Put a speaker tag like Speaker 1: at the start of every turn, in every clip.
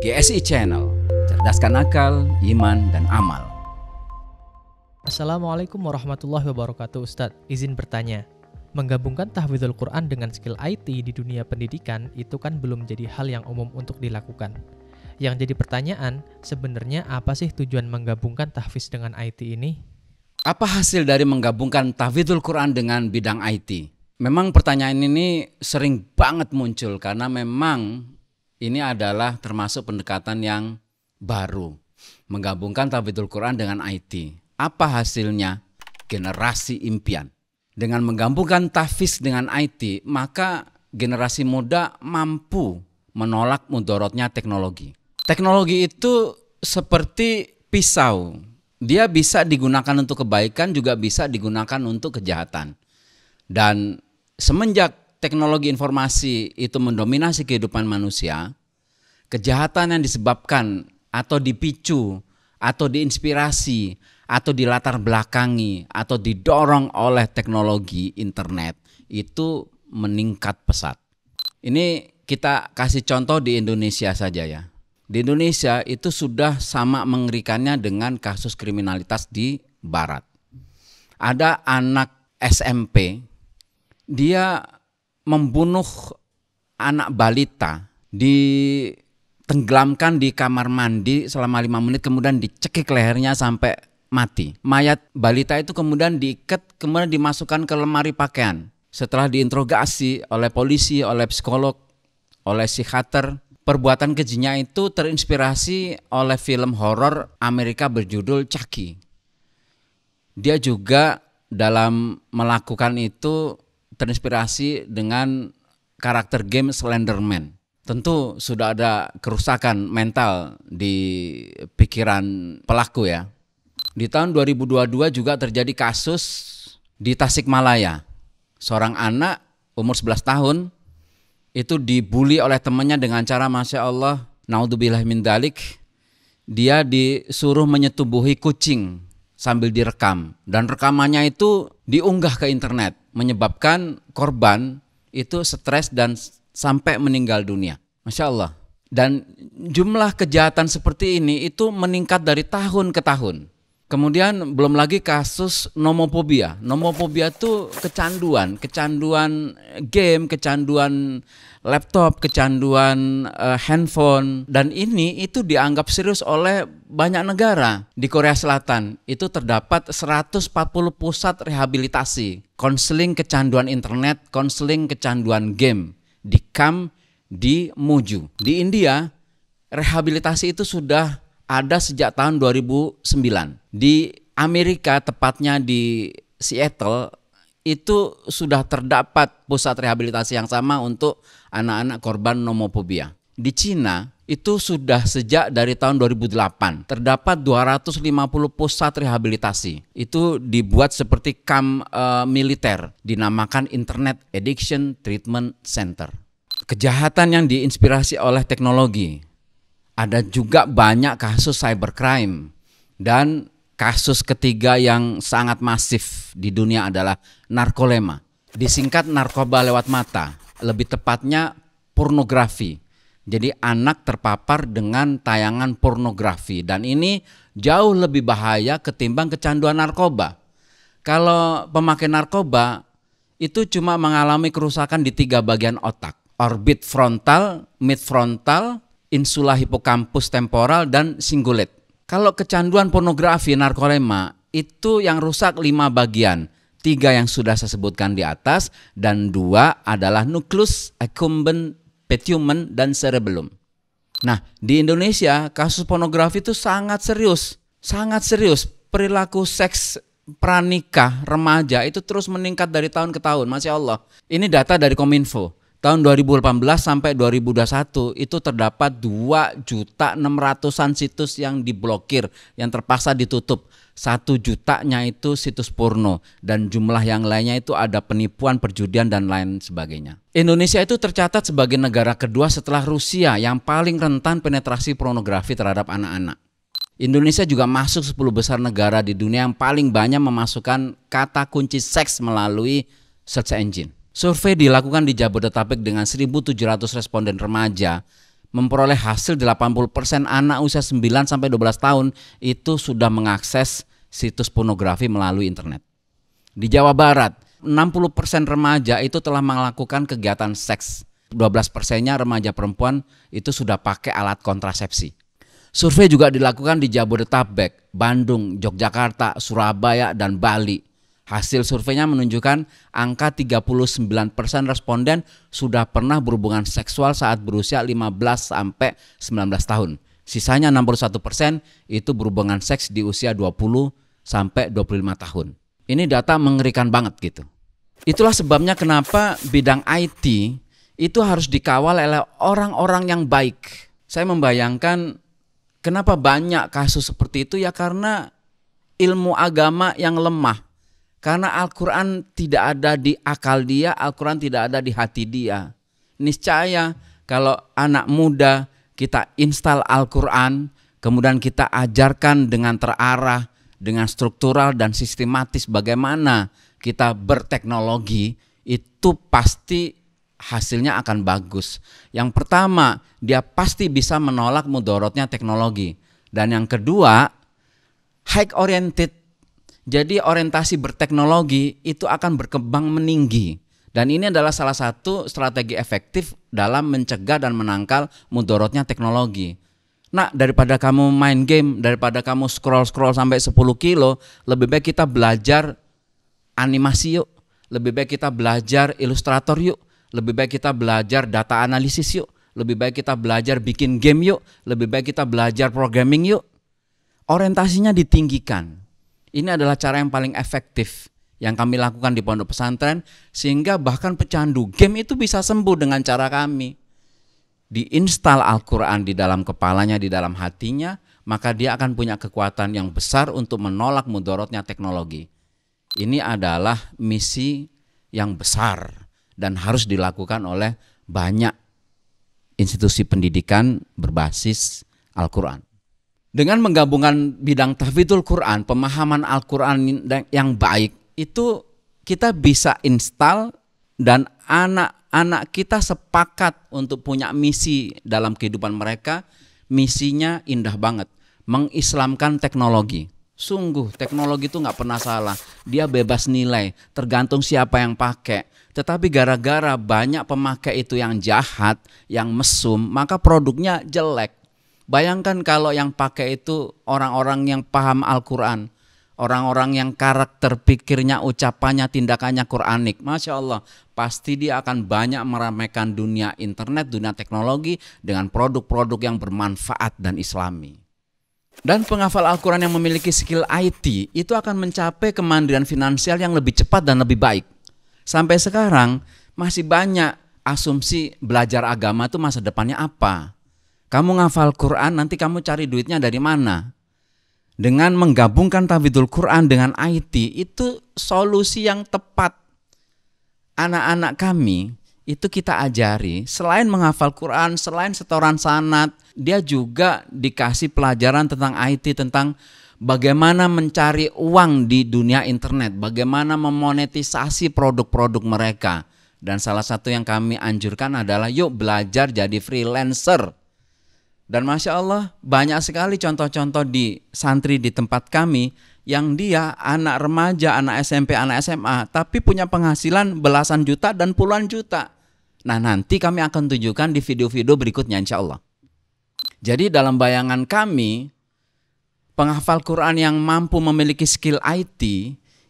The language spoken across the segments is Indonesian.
Speaker 1: GSI Channel, cerdaskan akal, iman, dan amal.
Speaker 2: Assalamualaikum warahmatullahi wabarakatuh. Ustadz, izin bertanya. Menggabungkan tahfidzul Quran dengan skill IT di dunia pendidikan itu kan belum jadi hal yang umum untuk dilakukan. Yang jadi pertanyaan, sebenarnya apa sih tujuan menggabungkan tahfidz dengan IT ini?
Speaker 1: Apa hasil dari menggabungkan tahfidzul Quran dengan bidang IT? Memang pertanyaan ini sering banget muncul karena memang ini adalah termasuk pendekatan yang baru. Menggabungkan tahfidzul Quran dengan IT. Apa hasilnya? Generasi impian. Dengan menggabungkan tahfidz dengan IT, maka generasi muda mampu menolak mudorotnya teknologi. Teknologi itu seperti pisau. Dia bisa digunakan untuk kebaikan, juga bisa digunakan untuk kejahatan. Dan semenjak teknologi informasi itu mendominasi kehidupan manusia, kejahatan yang disebabkan atau dipicu atau diinspirasi atau dilatar belakangi atau didorong oleh teknologi internet itu meningkat pesat. Ini kita kasih contoh di Indonesia saja ya. Di Indonesia itu sudah sama mengerikannya dengan kasus kriminalitas di barat. Ada anak SMP, dia membunuh anak balita, ditenggelamkan di kamar mandi selama 5 menit, kemudian dicekik lehernya sampai mati. Mayat balita itu kemudian diikat, kemudian dimasukkan ke lemari pakaian. Setelah diinterogasi oleh polisi, oleh psikolog, oleh psikiater, perbuatan kejinya itu terinspirasi oleh film horor Amerika berjudul Chucky. Dia juga dalam melakukan itu terinspirasi dengan karakter game Slenderman. Tentu sudah ada kerusakan mental di pikiran pelaku ya. Di tahun 2022 juga terjadi kasus di Tasikmalaya. Seorang anak umur 11 tahun itu dibully oleh temannya dengan cara Masya Allah, naudzubillah min dzalik, dia disuruh menyetubuhi kucing sambil direkam. Dan rekamannya itu diunggah ke internet, menyebabkan korban itu stres dan sampai meninggal dunia. Masya Allah. Dan jumlah kejahatan seperti ini itu meningkat dari tahun ke tahun. Kemudian belum lagi kasus nomofobia. Nomofobia itu kecanduan game, kecanduan laptop, kecanduan handphone. Dan ini itu dianggap serius oleh banyak negara. Di Korea Selatan itu terdapat 140 pusat rehabilitasi, konseling kecanduan internet, konseling kecanduan game di KAM di Muju. Di India, rehabilitasi itu sudah ada sejak tahun 2009. Di Amerika, tepatnya di Seattle, itu sudah terdapat pusat rehabilitasi yang sama untuk anak-anak korban nomofobia. Di Cina, itu sudah sejak dari tahun 2008. Terdapat 250 pusat rehabilitasi. Itu dibuat seperti kamp militer, dinamakan Internet Addiction Treatment Center. Kejahatan yang diinspirasi oleh teknologi. Ada juga banyak kasus cybercrime. Dan kasus ketiga yang sangat masif di dunia adalah narkolema. Disingkat narkoba lewat mata, lebih tepatnya pornografi. Jadi anak terpapar dengan tayangan pornografi. Dan ini jauh lebih bahaya ketimbang kecanduan narkoba. Kalau pemakai narkoba itu cuma mengalami kerusakan di 3 bagian otak. Orbit frontal, midfrontal, insula hipokampus temporal, dan cingulate. Kalau kecanduan pornografi narkolema itu yang rusak 5 bagian. 3 yang sudah saya sebutkan di atas dan 2 adalah nucleus accumbens, pitumen, dan cerebellum. Nah, di Indonesia kasus pornografi itu sangat serius. Sangat serius. Perilaku seks pranikah remaja itu terus meningkat dari tahun ke tahun. Masya Allah. Ini data dari Kominfo. Tahun 2018 sampai 2021 itu terdapat 2.600.000-an situs yang diblokir, yang terpaksa ditutup. 1 jutanya itu situs porno, dan jumlah yang lainnya itu ada penipuan, perjudian, dan lain sebagainya. Indonesia itu tercatat sebagai negara kedua setelah Rusia yang paling rentan penetrasi pornografi terhadap anak-anak. Indonesia juga masuk 10 besar negara di dunia yang paling banyak memasukkan kata kunci seks melalui search engine. Survei dilakukan di Jabodetabek dengan 1.700 responden remaja memperoleh hasil 80% anak usia 9 sampai 12 tahun itu sudah mengakses situs pornografi melalui internet. Di Jawa Barat, 60% remaja itu telah melakukan kegiatan seks. 12%-nya remaja perempuan itu sudah pakai alat kontrasepsi. Survei juga dilakukan di Jabodetabek, Bandung, Yogyakarta, Surabaya, dan Bali. Hasil surveinya menunjukkan angka 39% responden sudah pernah berhubungan seksual saat berusia 15 sampai 19 tahun. Sisanya 61% itu berhubungan seks di usia 20 sampai 25 tahun. Ini data mengerikan banget gitu. Itulah sebabnya kenapa bidang IT itu harus dikawal oleh orang-orang yang baik. Saya membayangkan kenapa banyak kasus seperti itu ya karena ilmu agama yang lemah. Karena Al-Quran tidak ada di akal dia, Al-Quran tidak ada di hati dia. Niscaya kalau anak muda kita install Al-Quran, kemudian kita ajarkan dengan terarah, dengan struktural dan sistematis bagaimana kita berteknologi, itu pasti hasilnya akan bagus. Yang pertama, dia pasti bisa menolak mudorotnya teknologi. Dan yang kedua, high oriented. Jadi orientasi berteknologi itu akan berkembang meninggi. Dan ini adalah salah satu strategi efektif dalam mencegah dan menangkal mudorotnya teknologi. Nah, daripada kamu main game, daripada kamu scroll sampai 10 kilo, lebih baik kita belajar animasi yuk. Lebih baik kita belajar ilustrator yuk. Lebih baik kita belajar data analisis yuk. Lebih baik kita belajar bikin game yuk. Lebih baik kita belajar programming yuk. Orientasinya ditinggikan. Ini adalah cara yang paling efektif yang kami lakukan di pondok pesantren, sehingga bahkan pecandu game itu bisa sembuh dengan cara kami. Diinstal Al-Quran di dalam kepalanya, di dalam hatinya, maka dia akan punya kekuatan yang besar untuk menolak mudorotnya teknologi. Ini adalah misi yang besar dan harus dilakukan oleh banyak institusi pendidikan berbasis Al-Quran. Dengan menggabungkan bidang tahfidzul Quran, pemahaman Al-Quran yang baik, itu kita bisa install dan anak-anak kita sepakat untuk punya misi dalam kehidupan mereka. Misinya indah banget, mengislamkan teknologi. Sungguh teknologi itu nggak pernah salah, dia bebas nilai, tergantung siapa yang pakai. Tetapi gara-gara banyak pemakai itu yang jahat, yang mesum, maka produknya jelek. Bayangkan kalau yang pakai itu orang-orang yang paham Al-Quran, orang-orang yang karakter pikirnya, ucapannya, tindakannya Quranik. Masya Allah, pasti dia akan banyak meramaikan dunia internet, dunia teknologi dengan produk-produk yang bermanfaat dan islami. Dan penghafal Al-Quran yang memiliki skill IT itu akan mencapai kemandirian finansial yang lebih cepat dan lebih baik. Sampai sekarang masih banyak asumsi belajar agama itu masa depannya apa. Kamu ngafal Quran, nanti kamu cari duitnya dari mana? Dengan menggabungkan tahfidzul Quran dengan IT, itu solusi yang tepat. Anak-anak kami itu kita ajari, selain menghafal Quran, selain setoran sanad, dia juga dikasih pelajaran tentang IT, tentang bagaimana mencari uang di dunia internet, bagaimana memonetisasi produk-produk mereka. Dan salah satu yang kami anjurkan adalah yuk belajar jadi freelancer. Dan Masya Allah banyak sekali contoh-contoh di santri di tempat kami yang dia anak remaja, anak SMP, anak SMA, tapi punya penghasilan belasan juta dan puluhan juta. Nah, nanti kami akan tunjukkan di video-video berikutnya insya Allah. Jadi dalam bayangan kami, penghafal Quran yang mampu memiliki skill IT,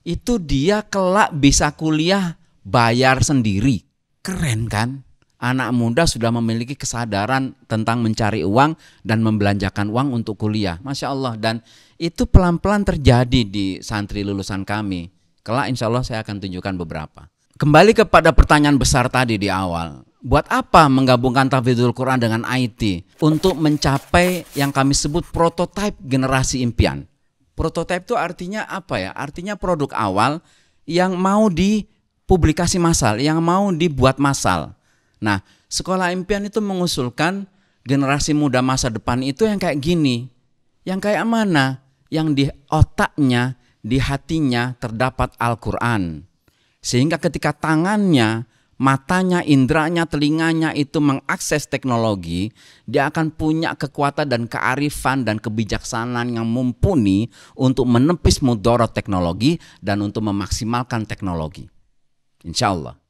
Speaker 1: itu dia kelak bisa kuliah bayar sendiri. Keren kan? Anak muda sudah memiliki kesadaran tentang mencari uang dan membelanjakan uang untuk kuliah. Masya Allah. Dan itu pelan-pelan terjadi di santri lulusan kami. Kelak insya Allah saya akan tunjukkan beberapa. Kembali kepada pertanyaan besar tadi di awal. Buat apa menggabungkan tahfidzul Quran dengan IT? Untuk mencapai yang kami sebut prototipe generasi impian. Prototipe itu artinya apa ya? Artinya produk awal yang mau dipublikasi massal, yang mau dibuat massal. Nah, Sekolah Impian itu mengusulkan generasi muda masa depan itu yang kayak gini. Yang kayak mana? Yang di otaknya, di hatinya terdapat Al-Quran. Sehingga ketika tangannya matanya, indranya, telinganya itu mengakses teknologi, dia akan punya kekuatan dan kearifan dan kebijaksanaan yang mumpuni untuk menepis mudarat teknologi dan untuk memaksimalkan teknologi. Insya Allah.